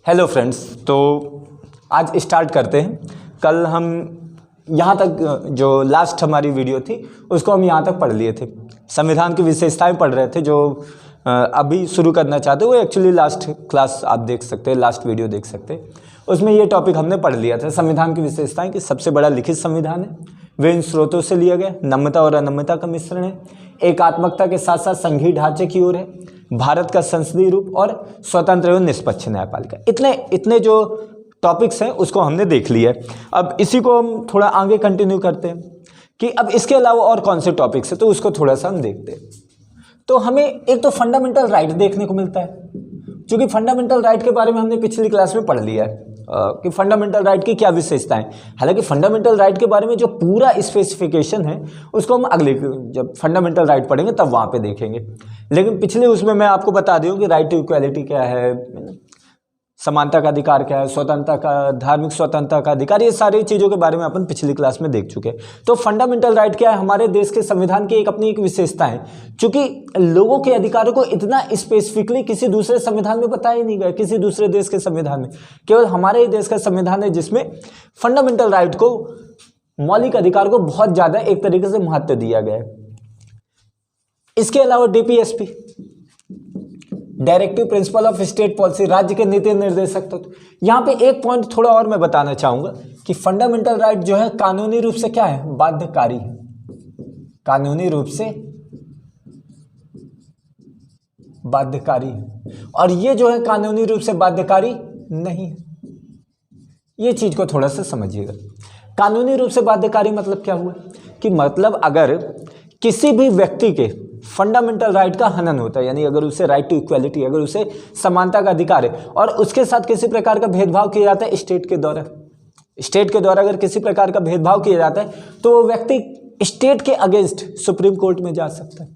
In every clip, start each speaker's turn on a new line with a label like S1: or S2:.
S1: Hello friends, तो आज start करते हैं। कल हम यहाँ तक जो लास्ट हमारी वीडियो थी उसको हम यहाँ तक पढ़ लिए थे। संविधान की विशेषताएं पढ़ रहे थे। जो अभी शुरू करना चाहते हो वो एक्चुअली लास्ट क्लास आप देख सकते हैं, लास्ट वीडियो देख सकते हैं। उसमें ये टॉपिक हमने पढ़ लिया था, संविधान की विशेषताएं कि सबसे बड़ा लिखित संविधान है, वे इन स्रोतों से लिया गया, नम्यता और अनम्यता का मिश्रण है, एकात्मकता के साथ साथ संघीय ढांचे की ओर है, भारत का संसदीय रूप और स्वतंत्र एवं निष्पक्ष न्यायपालिका। इतने जो टॉपिक्स हैं उसको हमने देख लिया है। अब इसी को हम थोड़ा आगे कंटिन्यू करते हैं कि अब इसके अलावा और कौन से टॉपिक्स हैं, तो उसको थोड़ा सा हम देखते हैं। तो हमें एक तो फंडामेंटल राइट देखने को मिलता है, क्योंकि फंडामेंटल राइट के बारे में हमने पिछली क्लास में पढ़ लिया है कि फंडामेंटल राइट की क्या विशेषताएं। हालांकि फंडामेंटल राइट के बारे में जो पूरा स्पेसिफिकेशन है उसको हम अगले जब फंडामेंटल राइट पढ़ेंगे तब वहाँ पे देखेंगे। लेकिन पिछले उसमें मैं आपको बता दूं कि राइट टू इक्वालिटी क्या है, समानता का अधिकार क्या है, स्वतंत्रता का, धार्मिक स्वतंत्रता का अधिकार, ये सारी चीज़ों के बारे में अपन पिछली क्लास में देख चुके हैं। तो फंडामेंटल राइट क्या है? हमारे देश के संविधान की अपनी एक विशेषता है, क्योंकि लोगों के अधिकारों को इतना स्पेसिफिकली किसी दूसरे संविधान में बताया ही नहीं गया, किसी दूसरे देश के संविधान में। केवल हमारे ही देश का संविधान है जिसमें फंडामेंटल राइट को, मौलिक अधिकार को बहुत ज़्यादा एक तरीके से महत्व दिया गया है। इसके अलावा DPSP, directive principle of state policy, राज्य के नीति निर्देशक तत्व। यहाँ पे एक पॉइंट थोड़ा और मैं बताना चाहूंगा कि फंडामेंटल राइट जो है कानूनी रूप से क्या है? बाध्यकारी है। कानूनी रूप से बाध्यकारी है, और ये जो है कानूनी रूप से बाध्यकारी नहीं है। ये चीज को थोड़ा सा समझिएगा। कानूनी रूप से बाध्यकारी मतलब क्या हुआ कि मतलब अगर किसी भी व्यक्ति के फंडामेंटल राइट का हनन होता है, यानी अगर उसे राइट टू इक्वालिटी, अगर उसे समानता का अधिकार है और उसके साथ किसी प्रकार का भेदभाव किया जाता है स्टेट के द्वारा अगर किसी प्रकार का भेदभाव किया जाता है तो वो व्यक्ति स्टेट के अगेंस्ट सुप्रीम कोर्ट में जा सकता है,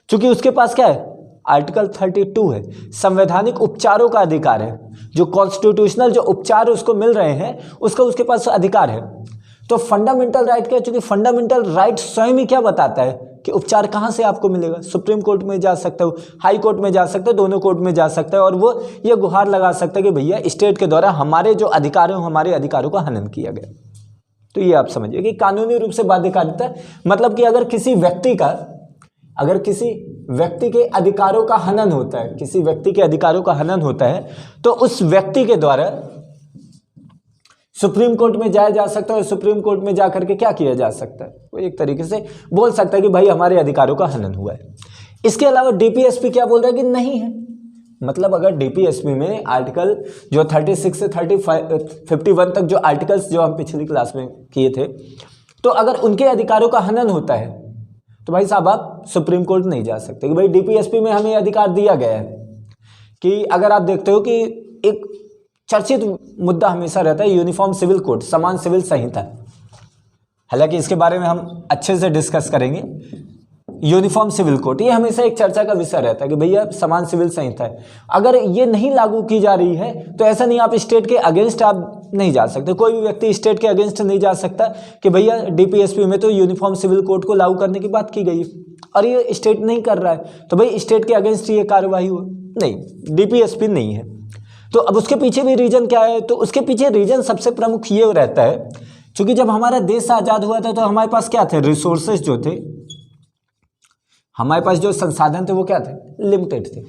S1: क्योंकि उसके पास क्या है? आर्टिकल 32 है, संवैधानिक उपचारों का अधिकार है। जो कॉन्स्टिट्यूशनल जो उपचार उसको मिल रहे हैं उसका उसके पास अधिकार है। तो फंडामेंटल राइट क्या है? क्योंकि फंडामेंटल राइट स्वयं ही क्या बताता है कि उपचार कहाँ से आपको मिलेगा? सुप्रीम कोर्ट में जा सकते हो, हाई कोर्ट में जा सकते हो, दोनों कोर्ट में जा सकते हो, और वो ये गुहार लगा सकते हैं कि भैया स्टेट के द्वारा हमारे जो अधिकार हैं हमारे अधिकारों का हनन किया गया। तो ये आप समझिए कि कानूनी रूप से बाध्यकारिता मतलब कि अगर किसी व्यक्ति के अधिकारों का हनन होता है, किसी व्यक्ति के अधिकारों का हनन होता है, तो उस व्यक्ति के द्वारा सुप्रीम कोर्ट में जाया जा सकता है, और सुप्रीम कोर्ट में जाकर के क्या किया जा सकता है? वो एक तरीके से बोल सकता है कि भाई हमारे अधिकारों का हनन हुआ है। इसके अलावा डीपीएसपी क्या बोल रहा है कि नहीं है। मतलब अगर डीपीएसपी में आर्टिकल जो 36 से 51 तक जो आर्टिकल्स जो हम पिछली क्लास में किए थे, तो अगर उनके अधिकारों का हनन होता है तो भाई साहब आप सुप्रीम कोर्ट नहीं जा सकते कि भाई डीपीएसपी में हमें अधिकार दिया गया है। कि अगर आप देखते हो कि एक चर्चित मुद्दा हमेशा रहता है यूनिफॉर्म सिविल कोड, समान सिविल संहिता। हालांकि इसके बारे में हम अच्छे से डिस्कस करेंगे। यूनिफॉर्म सिविल कोड ये हमेशा एक चर्चा का विषय रहता है कि भैया समान सिविल संहिता है, अगर ये नहीं लागू की जा रही है तो ऐसा नहीं आप स्टेट के अगेंस्ट आप नहीं जा सकते। कोई भी व्यक्ति स्टेट के अगेंस्ट नहीं जा सकता कि भैया डीपीएसपी में तो यूनिफॉर्म सिविल कोड को लागू करने की बात की गई है और ये स्टेट नहीं कर रहा है, तो भाई स्टेट के अगेंस्ट ये कार्यवाही हुआ नहीं, डीपीएसपी नहीं है। तो अब उसके पीछे भी रीजन क्या है? तो उसके पीछे रीजन सबसे प्रमुख ये रहता है, क्योंकि जब हमारा देश आज़ाद हुआ था तो हमारे पास क्या थे? रिसोर्सेज जो थे, हमारे पास जो संसाधन थे वो क्या थे? लिमिटेड थे,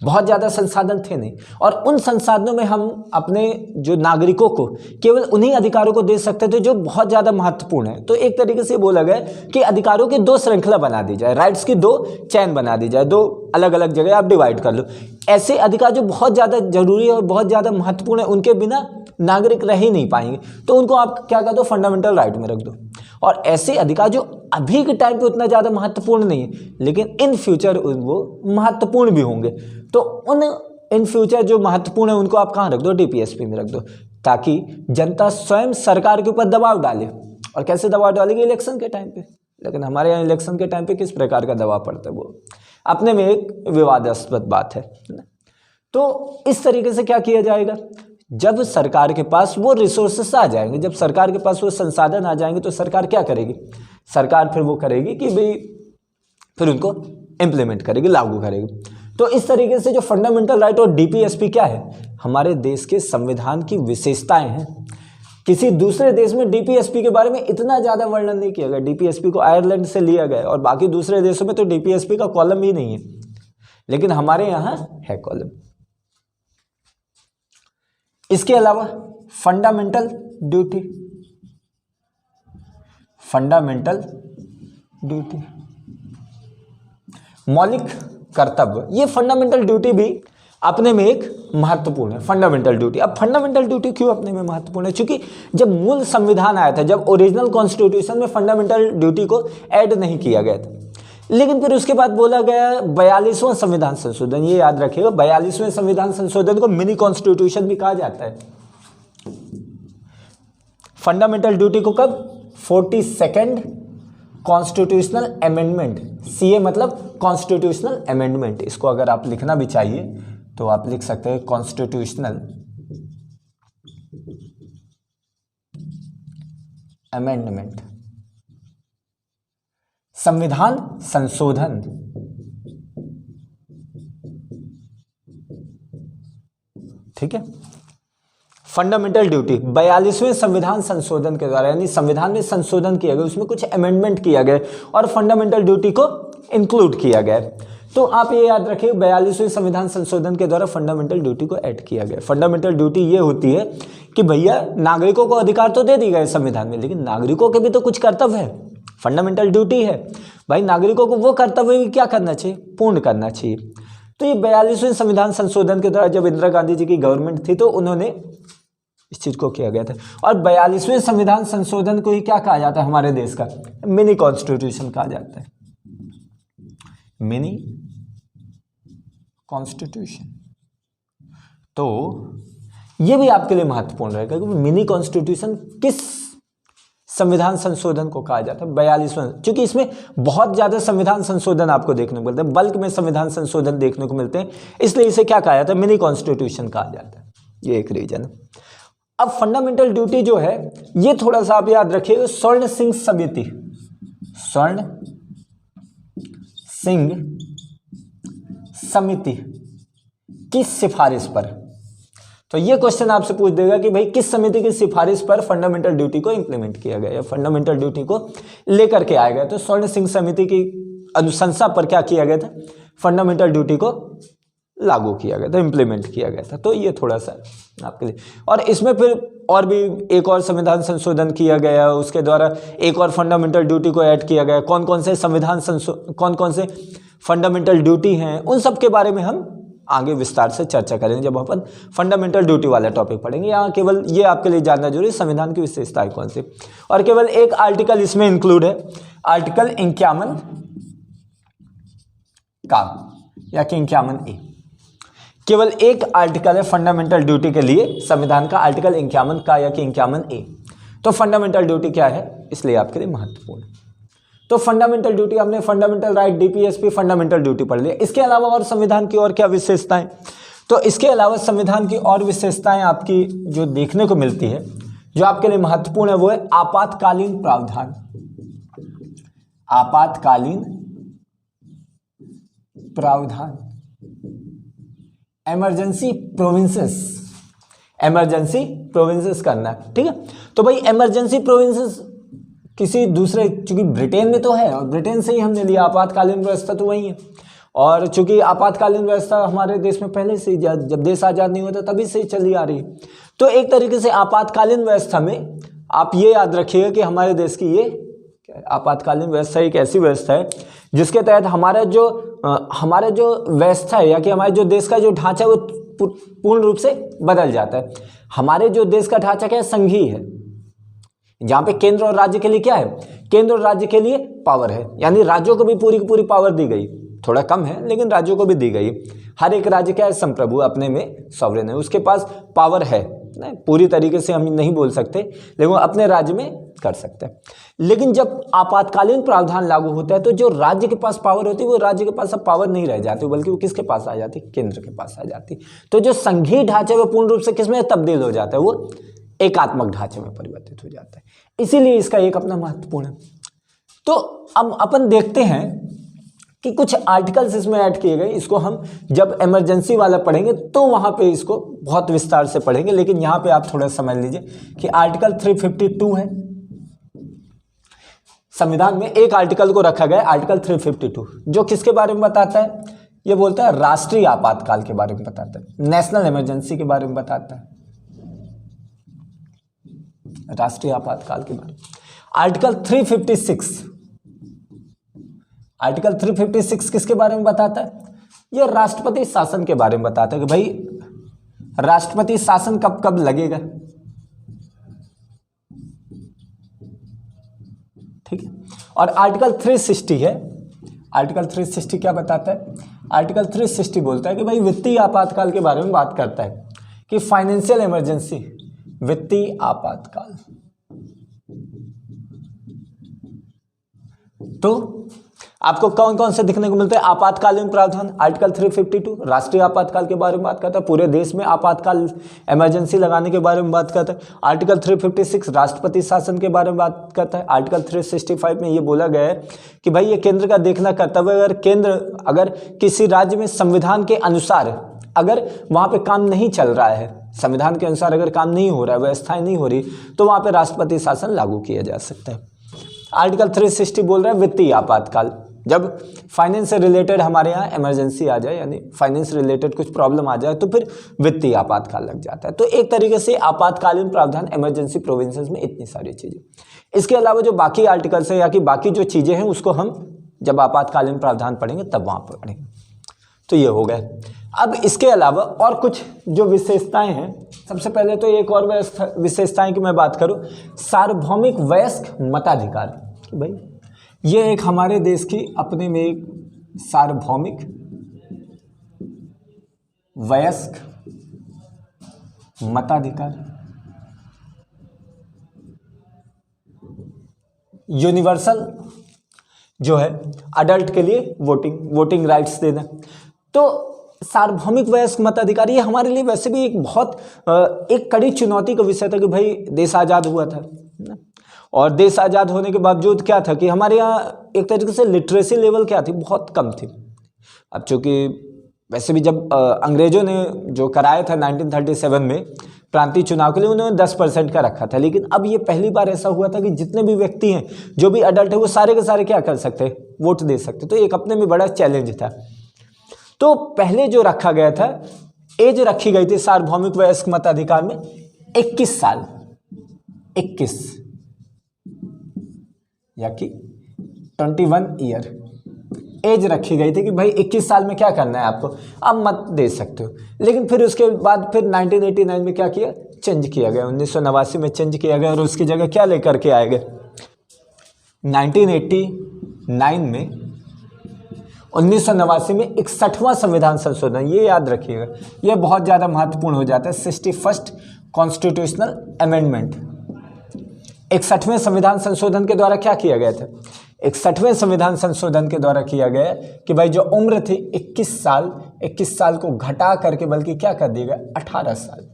S1: बहुत ज़्यादा संसाधन थे नहीं, और उन संसाधनों में हम अपने जो नागरिकों को केवल उन्हीं अधिकारों को दे सकते थे जो बहुत ज़्यादा महत्वपूर्ण है। तो एक तरीके से बोला गया कि अधिकारों की दो श्रृंखला बना दी जाए, राइट्स की दो चैन बना दी जाए, दो अलग अलग जगह आप डिवाइड कर लो। ऐसे अधिकार जो बहुत ज़्यादा जरूरी है और बहुत ज़्यादा महत्वपूर्ण है, उनके बिना नागरिक रह ही नहीं पाएंगे, तो उनको आप क्या कर दो? फंडामेंटल राइट में रख दो। और ऐसे अधिकार जो अभी के टाइम पे उतना ज़्यादा महत्वपूर्ण नहीं है लेकिन इन फ्यूचर वो महत्वपूर्ण भी होंगे, तो उन इन फ्यूचर जो महत्वपूर्ण है उनको आप कहाँ रख दो? डीपीएसपी में रख दो, ताकि जनता स्वयं सरकार के ऊपर दबाव डाले। और कैसे दबाव डालेगी? इलेक्शन के टाइम पे। लेकिन हमारे यहाँ इलेक्शन के टाइम पे किस प्रकार का दबाव पड़ता है वो अपने में एक विवादास्पद बात है। तो इस तरीके से क्या किया जाएगा? जब सरकार के पास वो रिसोर्सेस आ जाएंगे, जब सरकार के पास वो संसाधन आ जाएंगे, तो सरकार क्या करेगी? सरकार फिर वो करेगी कि भाई फिर उनको इम्प्लीमेंट करेगी, लागू करेगी। तो इस तरीके से जो फंडामेंटल राइट और डीपीएसपी क्या है, हमारे देश के संविधान की विशेषताएं हैं। किसी दूसरे देश में डीपीएसपी के बारे में इतना ज़्यादा वर्णन नहीं किया गया। डीपीएसपी को आयरलैंड से लिया गया और बाकी दूसरे देशों में तो डीपीएसपी का कॉलम ही नहीं है, लेकिन हमारे यहाँ है कॉलम। इसके अलावा फंडामेंटल ड्यूटी, फंडामेंटल ड्यूटी मौलिक कर्तव्य, ये फंडामेंटल ड्यूटी भी अपने में एक महत्वपूर्ण है। फंडामेंटल ड्यूटी, अब फंडामेंटल ड्यूटी क्यों अपने में महत्वपूर्ण है? क्योंकि जब मूल संविधान आया था, जब ओरिजिनल कॉन्स्टिट्यूशन में फंडामेंटल ड्यूटी को ऐड नहीं किया गया था, लेकिन फिर उसके बाद बोला गया 42वां संविधान संशोधन, ये याद रखिएगा 42वें संविधान संशोधन को मिनी कॉन्स्टिट्यूशन भी कहा जाता है। फंडामेंटल ड्यूटी को कब? 42nd कॉन्स्टिट्यूशनल अमेंडमेंट, सीए मतलब कॉन्स्टिट्यूशनल अमेंडमेंट। इसको अगर आप लिखना भी चाहिए तो आप लिख सकते हैं कॉन्स्टिट्यूशनल अमेंडमेंट, संविधान संशोधन। ठीक है, फंडामेंटल ड्यूटी 42वें संविधान संशोधन के द्वारा, यानी संविधान में संशोधन किया गया, उसमें कुछ अमेंडमेंट किया गया और फंडामेंटल ड्यूटी को इंक्लूड किया गया। तो आप ये याद रखिए 42वें संविधान संशोधन के द्वारा फंडामेंटल ड्यूटी को ऐड किया गया। फंडामेंटल ड्यूटी ये होती है कि भैया नागरिकों को अधिकार तो दे दिए गए संविधान में, लेकिन नागरिकों के भी तो कुछ कर्तव्य है। फंडामेंटल ड्यूटी है भाई, नागरिकों को वो कर्तव्य भी क्या करना चाहिए? पूर्ण करना चाहिए। तो ये 42वें संविधान संशोधन के द्वारा जब इंदिरा गांधी जी की गवर्नमेंट थी तो उन्होंने इस चीज को किया गया था। और 42वें संविधान संशोधन को ही क्या कहा जाता है हमारे देश का? मिनी कॉन्स्टिट्यूशन कहा जाता है, मिनी कॉन्स्टिट्यूशन। तो ये भी आपके लिए महत्वपूर्ण रहेगा कि मिनी कॉन्स्टिट्यूशन किस संविधान संशोधन को कहा जाता है? 42वां, क्योंकि इसमें बहुत ज्यादा संविधान संशोधन आपको देखने को मिलते हैं, बल्क में संविधान संशोधन देखने को मिलते हैं, इसलिए इसे क्या कहा जाता है? मिनी कॉन्स्टिट्यूशन कहा जाता है। ये एक रीजन है। अब फंडामेंटल ड्यूटी जो है ये थोड़ा सा आप याद रखिएगा, स्वर्ण सिंह समिति, स्वर्ण सिंह समिति की सिफारिश पर। तो ये क्वेश्चन आपसे पूछ देगा कि भाई किस समिति की सिफारिश पर फंडामेंटल ड्यूटी को इंप्लीमेंट किया गया या फंडामेंटल ड्यूटी को लेकर के आया गया? तो स्वर्ण सिंह समिति की अनुशंसा पर क्या किया गया था? फंडामेंटल ड्यूटी को लागू किया गया था, इंप्लीमेंट किया गया था। तो ये थोड़ा सा आपके लिए, और इसमें फिर और भी एक और संविधान संशोधन किया गया, उसके द्वारा एक और फंडामेंटल ड्यूटी को ऐड किया गया। कौन कौन से संविधान कौन कौन से फंडामेंटल ड्यूटी हैं, उन सब के बारे में हम आगे विस्तार से चर्चा करेंगे जब अपन फंडामेंटल ड्यूटी वाला टॉपिक पढ़ेंगे। यहाँ केवल ये आपके लिए जानना जरूरी है संविधान की विशेषताएं कौन सी, और केवल एक आर्टिकल इसमें इंक्लूड है, आर्टिकल 51 का या कि 51A। केवल एक आर्टिकल है फंडामेंटल ड्यूटी के लिए संविधान का, आर्टिकल 51 का या कि 51A। तो फंडामेंटल ड्यूटी क्या है, इसलिए आपके लिए महत्वपूर्ण है। तो फंडामेंटल ड्यूटी, हमने fundamental right, DPSP, fundamental duty पढ़ लिया। इसके अलावा और संविधान की और क्या विशेषताएं? तो इसके अलावा संविधान की और विशेषताएं आपकी जो देखने को मिलती है, जो आपके लिए महत्वपूर्ण है, वो है आपातकालीन प्रावधान। आपातकालीन प्रावधान, इमरजेंसी प्रोविंसेस, इमरजेंसी प्रोविंसेस करना है। ठीक है, तो भाई इमरजेंसी प्रोविंसेस किसी दूसरे, चूंकि ब्रिटेन में तो है और ब्रिटेन से ही हमने लिया, आपातकालीन व्यवस्था तो वही है। और चूंकि आपातकालीन व्यवस्था हमारे देश में पहले से, जब देश आज़ाद नहीं होता तभी से चली आ रही है। तो एक तरीके से आपातकालीन व्यवस्था में आप ये याद रखिएगा कि हमारे देश की ये आपातकालीन व्यवस्था एक ऐसी व्यवस्था है जिसके तहत हमारा जो व्यवस्था है या कि हमारे जो देश का जो ढांचा है वो पूर्ण रूप से बदल जाता है। हमारे जो देश का ढांचा क्या है? संघीय है, जहां पे केंद्र और राज्य के लिए क्या है? केंद्र और राज्य के लिए पावर है, यानी राज्यों को भी पूरी की पूरी पावर दी गई। थोड़ा कम है लेकिन राज्यों को भी दी गई। हर एक राज्य क्या है? संप्रभु, अपने में सॉवरेन है, उसके पास पावर है। नहीं, पूरी तरीके से हम नहीं बोल सकते, लेकिन वो अपने राज्य में कर सकते हैं। लेकिन जब आपातकालीन प्रावधान लागू होता है तो जो राज्य के पास पावर होती है वो राज्य के पास अब पावर नहीं रह जाती, बल्कि वो किसके पास आ जाती? केंद्र के पास आ जाती। तो जो संघीय ढांचा है वो पूर्ण रूप से किसमें तब्दील हो जाता है? वो एकात्मक ढांचे में परिवर्तित हो जाता है। इसीलिए इसका एक अपना महत्वपूर्ण है। तो अब अपन देखते हैं कि कुछ आर्टिकल्स इसमें ऐड किए गए, इसको हम जब इमरजेंसी वाला पढ़ेंगे तो वहाँ पे इसको बहुत विस्तार से पढ़ेंगे, लेकिन यहाँ पे आप थोड़ा समझ लीजिए कि आर्टिकल 352 है संविधान में, एक आर्टिकल को रखा गया आर्टिकल 352, जो किसके बारे में बताता है, ये बोलता है राष्ट्रीय आपातकाल के बारे में बताता है, नेशनल इमरजेंसी के बारे में बताता है, राष्ट्रीय आपातकाल के बारे में। आर्टिकल 356 किसके बारे में बताता है, ये राष्ट्रपति शासन के बारे में बताता है कि भाई राष्ट्रपति शासन कब कब लगेगा, ठीक है। और आर्टिकल 360 है, आर्टिकल 360 क्या बताता है, आर्टिकल 360 बोलता है कि भाई वित्तीय आपातकाल के बारे में बात करता है कि फाइनेंशियल इमरजेंसी, वित्तीय आपातकाल। तो आपको कौन कौन से दिखने को मिलते हैं आपातकालीन प्रावधान, आर्टिकल 352 राष्ट्रीय आपातकाल के बारे में बात करता है, पूरे देश में आपातकाल इमरजेंसी लगाने के बारे में बात करता है। आर्टिकल 356 राष्ट्रपति शासन के बारे में बात करता है। आर्टिकल 365 में ये बोला गया है कि भाई ये केंद्र का देखना कर्तव्य, अगर केंद्र अगर किसी राज्य में संविधान के अनुसार अगर वहाँ पे काम नहीं चल रहा है, संविधान के अनुसार अगर काम नहीं हो रहा है, व्यवस्थाएं नहीं हो रही, तो वहाँ पे राष्ट्रपति शासन लागू किया जा सकता है। आर्टिकल 360 बोल रहा है वित्तीय आपातकाल, जब फाइनेंस से रिलेटेड हमारे यहाँ इमरजेंसी आ जाए, यानी फाइनेंस रिलेटेड कुछ प्रॉब्लम आ जाए, तो फिर वित्तीय आपातकाल लग जाता है। तो एक तरीके से आपातकालीन प्रावधान, इमरजेंसी प्रोविजंस में इतनी सारी चीज़ें। इसके अलावा जो बाकी आर्टिकल्स है या कि बाकी जो चीज़ें हैं उसको हम जब आपातकालीन प्रावधान पढ़ेंगे तब वहाँ पर पढ़ेंगे। तो ये हो गया। अब इसके अलावा और कुछ जो विशेषताएं हैं, सबसे पहले तो एक और विशेषताएं की मैं बात करूं, सार्वभौमिक वयस्क मताधिकार। भाई ये एक हमारे देश की अपने में एक सार्वभौमिक वयस्क मताधिकार, यूनिवर्सल जो है अडल्ट के लिए वोटिंग राइट्स देना। तो सार्वभौमिक वयस्क मताधिकार ये हमारे लिए वैसे भी एक बहुत एक कड़ी चुनौती का विषय था कि भाई देश आज़ाद हुआ था ना, और देश आज़ाद होने के बावजूद क्या था कि हमारे यहाँ एक तरीके से लिटरेसी लेवल क्या थी, बहुत कम थी। अब चूँकि वैसे भी जब अंग्रेज़ों ने जो कराया था 1937 में प्रांतीय चुनाव के लिए, उन्होंने 10% का रखा था, लेकिन अब ये पहली बार ऐसा हुआ था कि जितने भी व्यक्ति हैं, जो भी अडल्ट है, वो सारे के सारे क्या कर सकते, वोट दे सकते। तो एक अपने में बड़ा चैलेंज था। तो पहले जो रखा गया था, एज रखी गई थी सार्वभौमिक वयस्क मताधिकार में 21 साल, 21 या कि 21 ईयर एज रखी गई थी कि भाई 21 साल में क्या करना है आपको, आप मत दे सकते हो। लेकिन फिर उसके बाद फिर 1989 में क्या किया, चेंज किया गया, 1989 में चेंज किया गया, और उसकी जगह क्या लेकर के आए गए 1989 में, 1989 में 61वां संविधान संशोधन। ये याद रखिएगा, ये बहुत ज़्यादा महत्वपूर्ण हो जाता है। 61st कॉन्स्टिट्यूशनल अमेंडमेंट, 61वें संविधान संशोधन के द्वारा क्या किया गया था, 61वें संविधान संशोधन के द्वारा किया गया कि भाई जो उम्र थी 21 साल को घटा करके बल्कि क्या कर दिया गया 18 साल।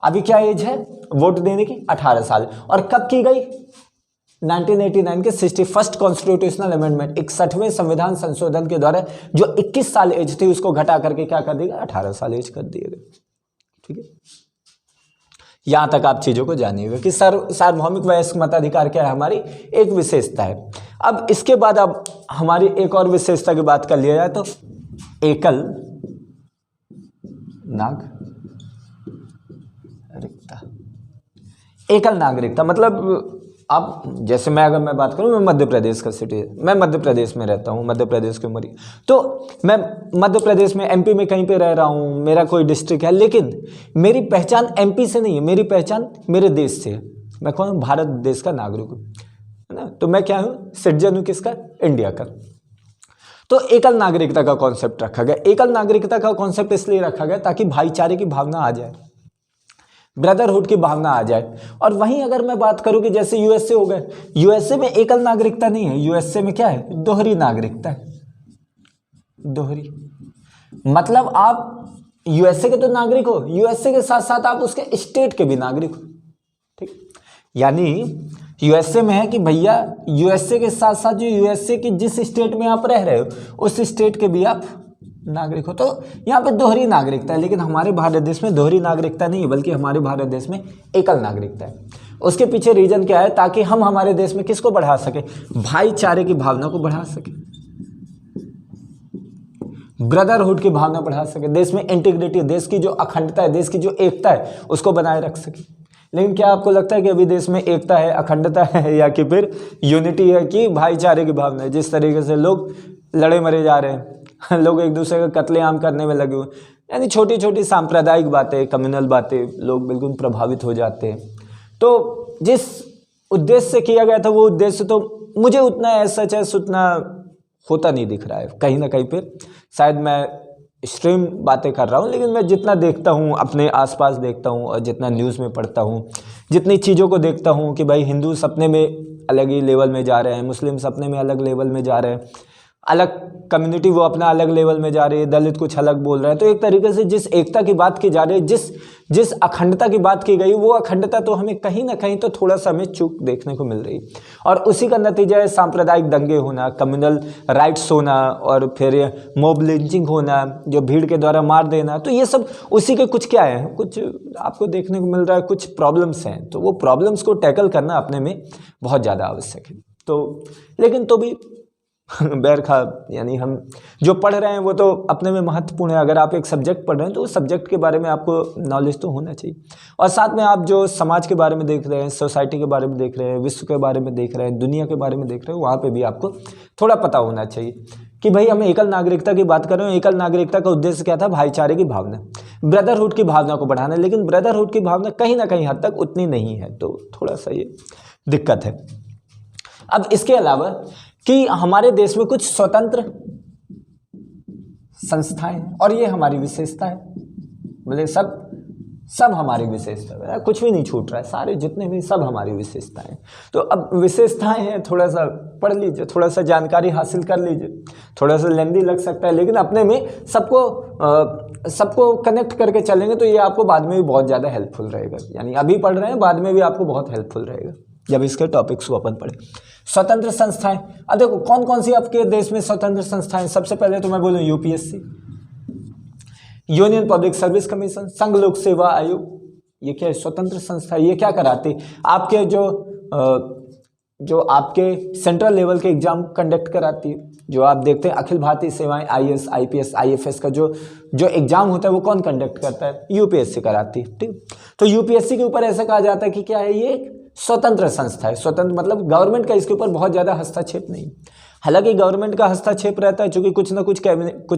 S1: अभी क्या एज है वोट देने की, 18 साल। और कब की गई, 1989 के 61st कॉन्स्टिट्यूशनल अमेंडमेंट, 61वें संविधान संशोधन के द्वारा जो 21 साल एज थी उसको घटा करके क्या कर दिया, 18 साल एज कर दिया गया। ठीक है, यहां तक आप चीजों को जानिएगा कि सार्वभौमिक वयस्क मताधिकार क्या है, हमारी एक विशेषता है। अब इसके बाद अब हमारी एक और विशेषता की बात कर लिया जाए तो एकल नागरिकता। एकल नागरिकता मतलब अब जैसे अगर मैं बात करूं, मैं मध्य प्रदेश का सिटीजन, मैं मध्य प्रदेश में रहता हूं, मध्य प्रदेश की उमरी, तो मैं मध्य प्रदेश में एमपी में कहीं पे रह रहा हूं, मेरा कोई डिस्ट्रिक्ट है, लेकिन मेरी पहचान एमपी से नहीं है, मेरी पहचान मेरे देश से है। मैं कौन हूँ, भारत देश का नागरिक हूँ, है ना। तो मैं क्या हूँ, सिटीजन हूँ किसका, इंडिया का। तो एकल नागरिकता का कॉन्सेप्ट रखा गया। एकल नागरिकता का कॉन्सेप्ट इसलिए रखा गया ताकि भाईचारे की भावना आ जाए, ब्रदरहुड की भावना आ जाए। और वहीं अगर मैं बात करूं कि जैसे यूएसए हो गए, यूएसए में एकल नागरिकता नहीं है, यूएसए में क्या है, दोहरी नागरिकता है। दोहरी मतलब आप यूएसए के तो नागरिक हो, यूएसए के साथ साथ आप उसके स्टेट के भी नागरिक हो। ठीक, यानी यूएसए में है कि भैया यूएसए के साथ साथ जो यूएसए के जिस स्टेट में आप रह रहे हो उस स्टेट के भी आप नागरिक हो। तो यहाँ पे दोहरी नागरिकता है, लेकिन हमारे भारत देश में दोहरी नागरिकता नहीं है, बल्कि हमारे भारत देश में एकल नागरिकता है। उसके पीछे रीजन क्या है? ताकि हम हमारे देश में किसको बढ़ा सके? भाईचारे की भावना को बढ़ा सके, ब्रदरहुड की भावना बढ़ा सके, देश में इंटीग्रिटी, देश की जो अखंडता है, देश की जो एकता है उसको बनाए रख सके। लेकिन क्या आपको लगता है कि अभी देश में एकता है, अखंडता है, या कि फिर यूनिटी है कि भाईचारे की भावना है? जिस तरीके से लोग लड़े मरे जा रहे हैं, लोग एक दूसरे का कत्लेआम करने में लगे हुए, यानी छोटी छोटी सांप्रदायिक बातें, कम्युनल बातें, लोग बिल्कुल प्रभावित हो जाते हैं। तो जिस उद्देश्य से किया गया था वो उद्देश्य तो मुझे उतना ऐसा सच उतना होता नहीं दिख रहा है। कहीं ना कहीं पर शायद मैं एक्सट्रीम बातें कर रहा हूँ, लेकिन मैं जितना देखता हूँ, अपने आसपास देखता हूँ और जितना न्यूज़ में पढ़ता हूँ, जितनी चीज़ों को देखता हूँ कि भाई हिंदू सपने में अलग ही लेवल में जा रहे हैं, मुस्लिम सपने में अलग लेवल में जा रहे हैं, अलग कम्युनिटी वो अपना अलग लेवल में जा रही है, दलित कुछ अलग बोल रहा है। तो एक तरीके से जिस एकता की बात की जा रही है, जिस अखंडता की बात की गई, वो अखंडता तो हमें कहीं ना कहीं तो थोड़ा सा हमें चूक देखने को मिल रही, और उसी का नतीजा है सांप्रदायिक दंगे होना, कम्युनल राइट्स होना, और फिर मॉब लिंचिंग होना, जो भीड़ के द्वारा मार देना। तो ये सब उसी के कुछ क्या है, कुछ आपको देखने को मिल रहा है, कुछ प्रॉब्लम्स हैं। तो वो प्रॉब्लम्स को टैकल करना अपने में बहुत ज़्यादा आवश्यक है। तो लेकिन तो भी बैरखा, यानी हम जो पढ़ रहे हैं वो तो अपने में महत्वपूर्ण है। अगर आप एक सब्जेक्ट पढ़ रहे हैं तो उस सब्जेक्ट के बारे में आपको नॉलेज तो होना चाहिए, और साथ में आप जो समाज के बारे में देख रहे हैं, सोसाइटी के बारे में देख रहे हैं, विश्व के बारे में देख रहे हैं, दुनिया के बारे में देख रहे हैं, वहाँ पे भी आपको थोड़ा पता होना चाहिए कि भाई हम एकल नागरिकता की बात कर रहे हैं। एकल नागरिकता का उद्देश्य क्या था? भाईचारे की भावना, ब्रदरहुड की भावना को बढ़ाना। लेकिन ब्रदरहुड की भावना कहीं ना कहीं हद तक उतनी नहीं है, तो थोड़ा सा ये दिक्कत है। अब इसके अलावा कि हमारे देश में कुछ स्वतंत्र संस्थाएं हैं, और ये हमारी विशेषता है। बोले सब हमारी विशेषता है, कुछ भी नहीं छूट रहा है, सारे जितने भी सब हमारी विशेषताएं। तो अब विशेषताएं हैं, थोड़ा सा पढ़ लीजिए, थोड़ा सा जानकारी हासिल कर लीजिए, थोड़ा सा लेंदी लग सकता है, लेकिन अपने में सबको कनेक्ट करके चलेंगे तो ये आपको बाद में भी बहुत ज़्यादा हेल्पफुल रहेगा। यानी अभी पढ़ रहे हैं, बाद में भी आपको बहुत हेल्पफुल रहेगा जब इसके टॉपिक्स को अपन पढ़े। स्वतंत्र संस्थाएं, अब देखो कौन कौन सी आपके देश में स्वतंत्र संस्थाएं। सबसे पहले तो मैं बोलूं UPSC, union public service commission, संघ लोक सेवा आयोग। ये क्या है? स्वतंत्र संस्था। ये क्या कराती? आपके जो आपके सेंट्रल लेवल के एग्जाम कंडक्ट कराती है। जो आप देखते हैं अखिल भारतीय सेवाएं, आईएएस, आईपीएस, आईएफएस का जो एग्जाम होता है वो कौन कंडक्ट करता है? यूपीएससी कराती है। ठीक, तो यूपीएससी के ऊपर ऐसा कहा जाता है कि क्या है, ये एक स्वतंत्र संस्था है। स्वतंत्र मतलब गवर्नमेंट का इसके ऊपर बहुत ज़्यादा हस्तक्षेप नहीं। हालांकि गवर्नमेंट का हस्तक्षेप रहता है, चूंकि कुछ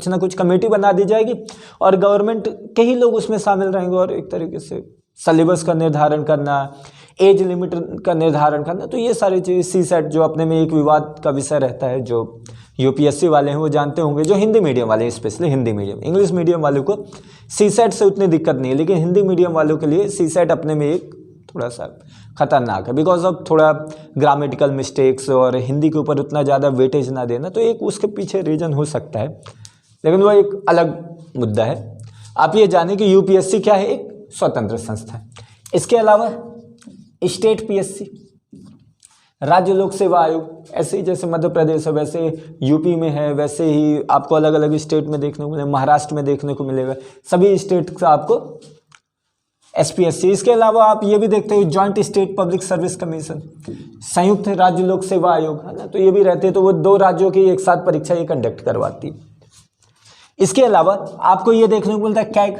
S1: ना कुछ कमेटी बना दी जाएगी और गवर्नमेंट के ही लोग उसमें शामिल रहेंगे, और एक तरीके से सिलेबस का निर्धारण करना, एज लिमिट का निर्धारण करना, तो ये सारी चीज़। सीसेट जो अपने में एक विवाद का विषय रहता है, जो यूपीएससी वाले हैं वो जानते होंगे, जो हिंदी मीडियम वाले हैं, specially Hindi medium, English medium वालों को सीसेट से उतनी दिक्कत नहीं है, लेकिन हिंदी मीडियम वालों के लिए सीसेट अपने में एक थोड़ा सा खतरनाक है, बिकॉज ऑफ थोड़ा ग्रामेटिकल मिस्टेक्स और हिंदी के ऊपर उतना ज़्यादा वेटेज ना देना, तो एक उसके पीछे रीजन हो सकता है, लेकिन वो एक अलग मुद्दा है। आप ये जानें कि यूपीएससी क्या है, एक स्वतंत्र संस्था है। इसके अलावा स्टेट पीएससी, राज्य लोक सेवा आयोग, ऐसे ही जैसे मध्य प्रदेश है वैसे यूपी में है, वैसे ही आपको अलग अलग स्टेट में देखने को मिलेगा, महाराष्ट्र में देखने को मिलेगा, सभी स्टेट का आपको एसपीएससी। इसके अलावा आप ये भी देखते हो joint state public service commission, संयुक्त राज्य लोक सेवा आयोग, है ना, तो ये भी रहते हैं, तो वो दो राज्यों की एक साथ परीक्षा ये कंडक्ट करवाती है। इसके अलावा आपको ये देखने को मिलता है कैग।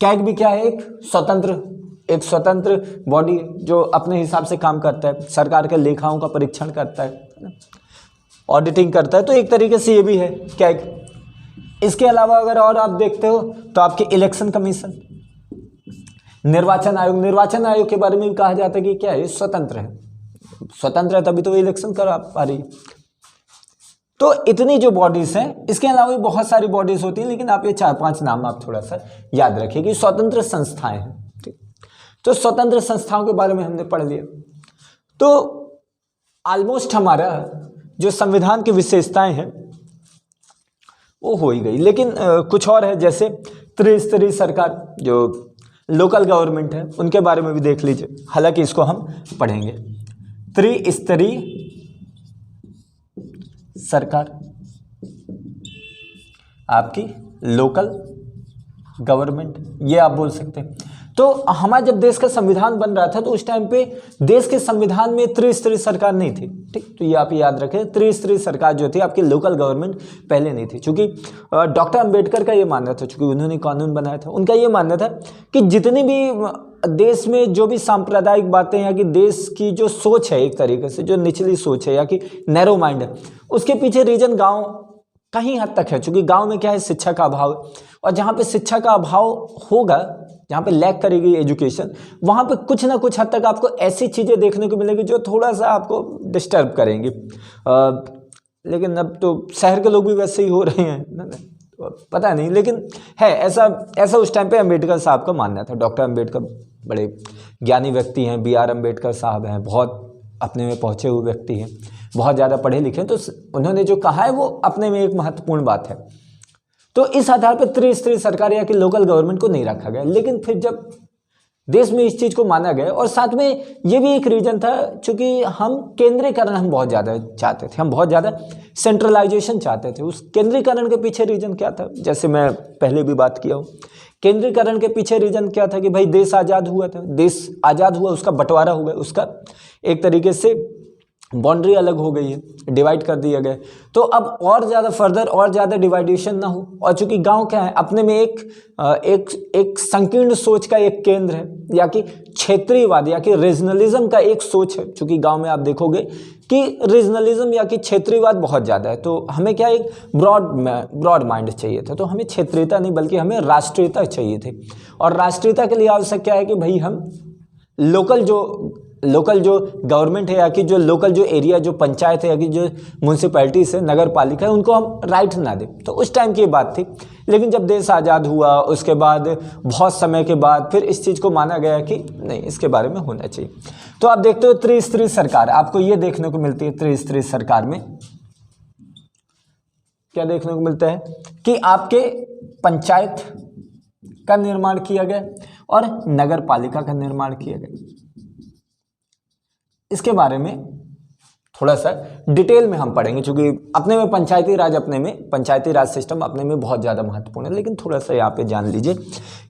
S1: कैग भी क्या है, एक स्वतंत्र बॉडी जो अपने हिसाब से काम करता है, सरकार के लेखाओं का परीक्षण करता है, ऑडिटिंग करता है, तो एक तरीके से ये भी है कैग। इसके अलावा अगर और आप देखते हो तो आपके इलेक्शन कमीशन, निर्वाचन आयोग के बारे में भी कहा जाता है कि क्या है, स्वतंत्र है, तभी तो इलेक्शन करा पा रही। तो इतनी जो बॉडीज हैं, इसके अलावा भी बहुत सारी बॉडीज होती हैं, लेकिन आप ये 4-5 नाम आप थोड़ा सा याद रखिए कि स्वतंत्र संस्थाएं हैं। ठीक, तो स्वतंत्र संस्थाओं के बारे में हमने पढ़ लिया। तो ऑलमोस्ट हमारा जो संविधान की विशेषताएं हैं वो हो ही गई, लेकिन कुछ और है, जैसे त्रिस्तरीय सरकार, जो लोकल गवर्नमेंट है उनके बारे में भी देख लीजिए, हालांकि इसको हम पढ़ेंगे। त्रिस्तरीय सरकार आपकी लोकल गवर्नमेंट, ये आप बोल सकते हैं। तो हमारा जब देश का संविधान बन रहा था तो उस टाइम पे देश के संविधान में त्रिस्तरीय सरकार नहीं थी, ठीक। तो ये आप याद रखें, त्रिस्तरीय सरकार जो थी आपकी लोकल गवर्नमेंट पहले नहीं थी, क्योंकि डॉक्टर अंबेडकर का ये मानना था, क्योंकि उन्होंने कानून बनाया था, उनका ये मानना था कि जितनी भी देश में जो भी सांप्रदायिक बातें या कि देश की जो सोच है, एक तरीके से जो निचली सोच है या कि नैरो माइंड है, उसके पीछे रीजन गाँव कहीं हद तक है, क्योंकि गाँव में क्या है, शिक्षा का अभाव है, और जहाँ पे शिक्षा का अभाव होगा, जहाँ पे लैक करेगी एजुकेशन, वहाँ पे कुछ ना कुछ हद तक आपको ऐसी चीज़ें देखने को मिलेगी जो थोड़ा सा आपको डिस्टर्ब करेंगी। लेकिन अब तो शहर के लोग भी वैसे ही हो रहे हैं ना, पता नहीं, लेकिन है ऐसा उस टाइम पे अम्बेडकर साहब का मानना था। डॉक्टर अम्बेडकर बड़े ज्ञानी व्यक्ति हैं, BR अम्बेडकर साहब हैं, बहुत अपने में पहुँचे हुए व्यक्ति हैं, बहुत ज़्यादा पढ़े लिखे हैं, तो उन्होंने जो कहा है वो अपने में एक महत्वपूर्ण बात है। तो इस आधार पर त्रिस्तरीय सरकार या कि लोकल गवर्नमेंट को नहीं रखा गया। लेकिन फिर जब देश में इस चीज़ को माना गया, और साथ में ये भी एक रीजन था, चूँकि हम केंद्रीकरण हम बहुत ज़्यादा चाहते थे, हम बहुत ज़्यादा सेंट्रलाइजेशन चाहते थे। उस केंद्रीकरण के पीछे रीजन क्या था, जैसे मैं पहले भी बात किया हूँ, केंद्रीकरण के पीछे रीजन क्या था कि भाई देश आज़ाद हुआ था, देश आज़ाद हुआ, उसका बंटवारा हो गया, उसका एक तरीके से बाउंड्री अलग हो गई है, डिवाइड कर दिया गया। तो अब और ज़्यादा फर्दर और ज़्यादा डिवाइडेशन ना हो, और चूंकि गांव क्या है, अपने में एक संकीर्ण सोच का एक केंद्र है, या कि क्षेत्रीयवाद या कि रीजनलिज्म का एक सोच है। चूंकि गांव में आप देखोगे कि रीजनलिज्म या कि क्षेत्रीयवाद बहुत ज़्यादा है, तो हमें क्या एक ब्रॉड माइंड चाहिए था, तो हमें क्षेत्रीयता नहीं बल्कि हमें राष्ट्रीयता चाहिए थी। और राष्ट्रीयता के लिए आवश्यक क्या है कि भाई हम लोकल जो गवर्नमेंट है या कि जो लोकल जो एरिया जो पंचायत है या कि जो म्यूनसिपैलिटीज है, नगर पालिका है, उनको हम राइट ना दें। तो उस टाइम की बात थी। लेकिन जब देश आज़ाद हुआ उसके बाद बहुत समय के बाद फिर इस चीज़ को माना गया कि नहीं, इसके बारे में होना चाहिए। तो आप देखते हो त्रिस्तरीय सरकार, आपको ये देखने को मिलती है त्रिस्तरीय सरकार में क्या देखने को मिलता है कि आपके पंचायत का निर्माण किया गया और नगर पालिका का निर्माण किया गया। इसके बारे में थोड़ा सा डिटेल में हम पढ़ेंगे, क्योंकि अपने में पंचायती राज सिस्टम अपने में बहुत ज़्यादा महत्वपूर्ण है। लेकिन थोड़ा सा यहाँ पे जान लीजिए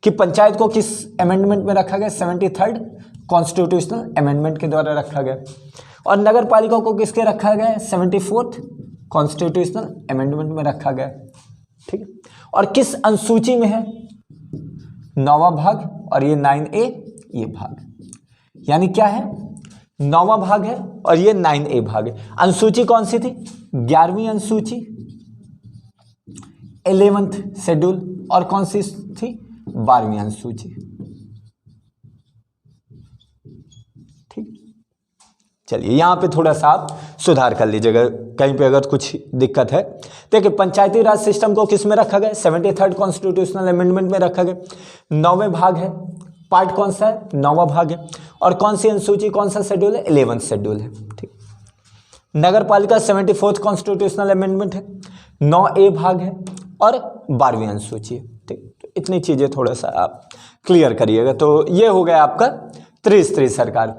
S1: कि पंचायत को किस अमेंडमेंट में रखा गया, 73rd कॉन्स्टिट्यूशनल अमेंडमेंट के द्वारा रखा गया। और नगर पालिका को किसके रखा गया, 74th कॉन्स्टिट्यूशनल अमेंडमेंट में रखा गया, ठीक है। और किस अनुसूची में है, 9वां भाग, और ये 9A ये भाग, यानी क्या है, 9वां भाग है और ये 9A भाग है। अनुसूची कौन सी थी, 11वीं अनुसूची, 11th शेड्यूल, और कौन सी थी, 12वीं अनुसूची, ठीक। चलिए यहाँ पे थोड़ा सा आप सुधार कर लीजिएगा कहीं पे अगर कुछ दिक्कत है। देखिए पंचायती राज सिस्टम को किस में रखा गया, 73rd कॉन्स्टिट्यूशनल अमेंडमेंट में रखा गया। 9वें भाग है, पार्ट कौन सा है, 9वां भाग है। और कौन सी अनुसूची, कौन सा शेड्यूल है, 11th शेड्यूल है, ठीक। नगर पालिका 74th कॉन्स्टिट्यूशनल अमेंडमेंट है, 9A भाग है और 12वीं अनुसूची है, ठीक। तो इतनी चीजें थोड़ा सा आप क्लियर करिएगा। तो ये हो गया आपका त्रिस्तरीय सरकार।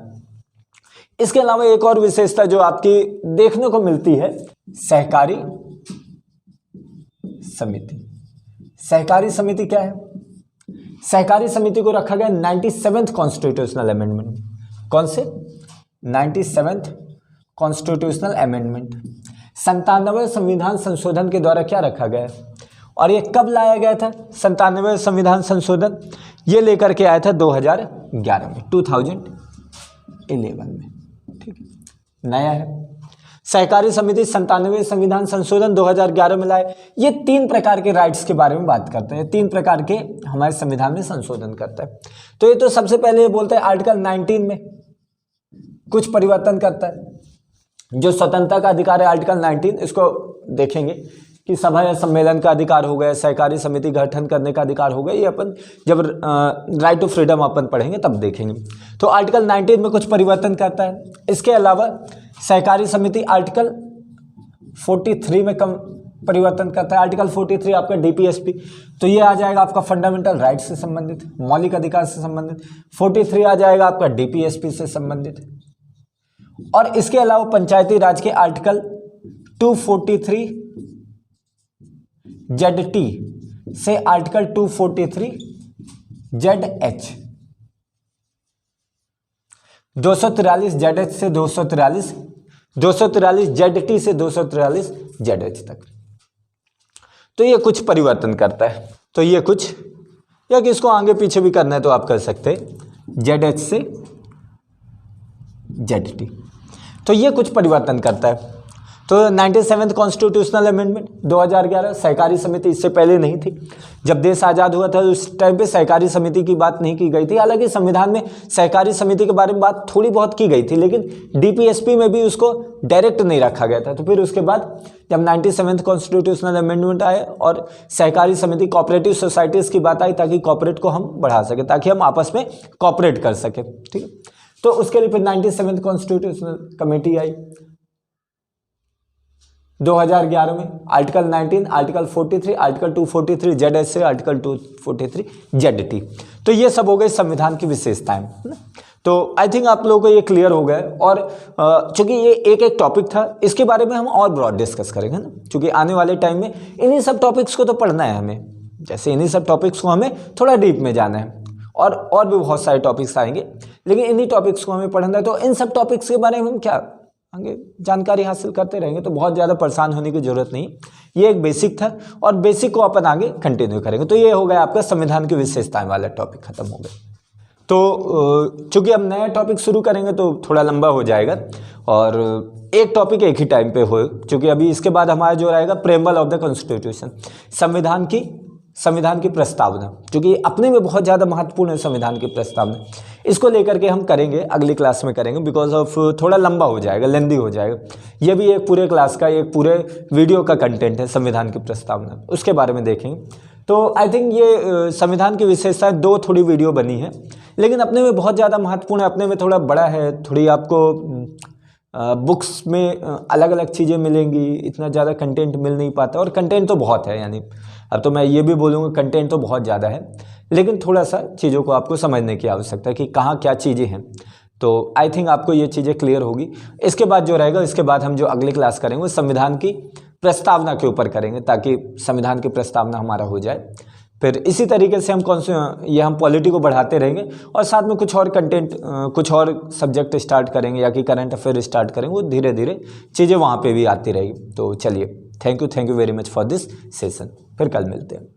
S1: इसके अलावा एक और विशेषता जो आपकी देखने को मिलती है, सहकारी समिति। सहकारी समिति क्या है, सहकारी समिति को रखा गया 97th कॉन्स्टिट्यूशनल अमेंडमेंट में। कौन से, 97th कॉन्स्टिट्यूशनल अमेंडमेंट, 97वें संविधान संशोधन के द्वारा क्या रखा गया है। और ये कब लाया गया था, 97वें संविधान संशोधन ये लेकर के आया था 2011 में, 2011 में, ठीक है, नया है। सहकारी समिति 97वें संविधान संशोधन 2011 में लाए। ये 3 प्रकार के राइट्स के बारे में बात करते हैं, 3 प्रकार के हमारे संविधान में संशोधन करता है। तो ये तो सबसे पहले ये बोलता है आर्टिकल 19 में कुछ परिवर्तन करता है। जो स्वतंत्रता का अधिकार है आर्टिकल 19, इसको देखेंगे कि सभा या सम्मेलन का अधिकार हो गया, सहकारी समिति गठन करने का अधिकार हो गया, ये अपन जब राइट टू फ्रीडम अपन पढ़ेंगे तब देखेंगे। तो आर्टिकल 19 में कुछ परिवर्तन करता है। इसके अलावा सहकारी समिति आर्टिकल 43 में परिवर्तन करता है। आर्टिकल 43 आपका डीपीएसपी, तो ये आ जाएगा आपका फंडामेंटल राइट से संबंधित, मौलिक अधिकार से संबंधित। 43 आ जाएगा आपका डीपीएसपी से संबंधित। और इसके अलावा पंचायती राज के आर्टिकल 243 ZT से आर्टिकल 243 ZH, 243 ZH से 243 ZT से 243 ZH तक। तो ये कुछ परिवर्तन करता है। तो ये कुछ, या कि इसको आगे पीछे भी करना है तो आप कर सकते हैं, ZH से ZT। तो ये कुछ परिवर्तन करता है। तो 97th कॉन्स्टिट्यूशनल अमेंडमेंट 2011, सहकारी समिति इससे पहले नहीं थी। जब देश आज़ाद हुआ था उस टाइम पे सहकारी समिति की बात नहीं की गई थी। हालांकि संविधान में सहकारी समिति के बारे में बात थोड़ी बहुत की गई थी, लेकिन डीपीएसपी में भी उसको डायरेक्ट नहीं रखा गया था। तो फिर उसके बाद जब 97th कॉन्स्टिट्यूशनल अमेंडमेंट आए और सहकारी समिति कोऑपरेटिव सोसाइटीज़ की बात आई, ताकि कॉपरेट को हम बढ़ा सकें, ताकि हम आपस में कॉपरेट कर सकें, ठीक है। तो उसके लिए फिर 97th कॉन्स्टिट्यूशनल कमेटी आई 2011 में। आर्टिकल 19, आर्टिकल 43, आर्टिकल 243 ZH से आर्टिकल 243 ZT। तो ये सब हो गए संविधान की विशेषताएं, है ना। तो आई थिंक आप लोगों को ये क्लियर हो गया। और चूंकि ये एक टॉपिक था, इसके बारे में हम और ब्रॉड डिस्कस करेंगे ना, क्योंकि आने वाले टाइम में इन्हीं सब टॉपिक्स को तो पढ़ना है हमें। जैसे इन्हीं सब टॉपिक्स को हमें थोड़ा डीप में जाना है, और भी बहुत सारे टॉपिक्स आएंगे, लेकिन इन्हीं टॉपिक्स को हमें पढ़ना है। तो इन सब टॉपिक्स के बारे में हम क्या आगे जानकारी हासिल करते रहेंगे, तो बहुत ज़्यादा परेशान होने की जरूरत नहीं। ये एक बेसिक था, और बेसिक को अपन आगे कंटिन्यू करेंगे। तो ये हो गया आपका संविधान की विशेषताएं वाला टॉपिक खत्म हो गया। तो चूंकि हम नया टॉपिक शुरू करेंगे तो थोड़ा लंबा हो जाएगा, और एक टॉपिक एक ही टाइम पे हो, क्योंकि अभी इसके बाद हमारा जो रहेगा प्रेम्बल ऑफ द कॉन्स्टिट्यूशन, संविधान की प्रस्तावना, क्योंकि अपने में बहुत ज़्यादा महत्वपूर्ण है संविधान की प्रस्तावना। इसको लेकर के हम करेंगे, अगली क्लास में करेंगे, बिकॉज ऑफ थोड़ा लंबा हो जाएगा, लेंदी हो जाएगा। ये भी एक पूरे क्लास का, एक पूरे वीडियो का कंटेंट है संविधान की प्रस्तावना, उसके बारे में देखेंगे। तो आई थिंक ये संविधान की विशेषताएं 2 थोड़ी वीडियो बनी है, लेकिन अपने में बहुत ज़्यादा महत्वपूर्ण है, अपने में थोड़ा बड़ा है। थोड़ी आपको बुक्स में अलग अलग चीज़ें मिलेंगी, इतना ज़्यादा कंटेंट मिल नहीं पाता, और कंटेंट तो बहुत है। यानी अब तो मैं ये भी बोलूँगा कंटेंट तो बहुत ज़्यादा है, लेकिन थोड़ा सा चीज़ों को आपको समझने की आवश्यकता है कि कहाँ क्या चीज़ें हैं। तो आई थिंक आपको ये चीज़ें क्लियर होगी। इसके बाद जो रहेगा, इसके बाद हम जो अगली क्लास करेंगे वो संविधान की प्रस्तावना के ऊपर करेंगे, ताकि संविधान की प्रस्तावना हमारा हो जाए। फिर इसी तरीके से हम पॉलिटी को बढ़ाते रहेंगे, और साथ में कुछ और कंटेंट, कुछ और सब्जेक्ट स्टार्ट करेंगे, या कि करंट अफेयर स्टार्ट करेंगे। वो धीरे धीरे चीज़ें वहाँ पे भी आती रहेगी। तो चलिए, thank you very much for this session. फिर कल मिलते हैं।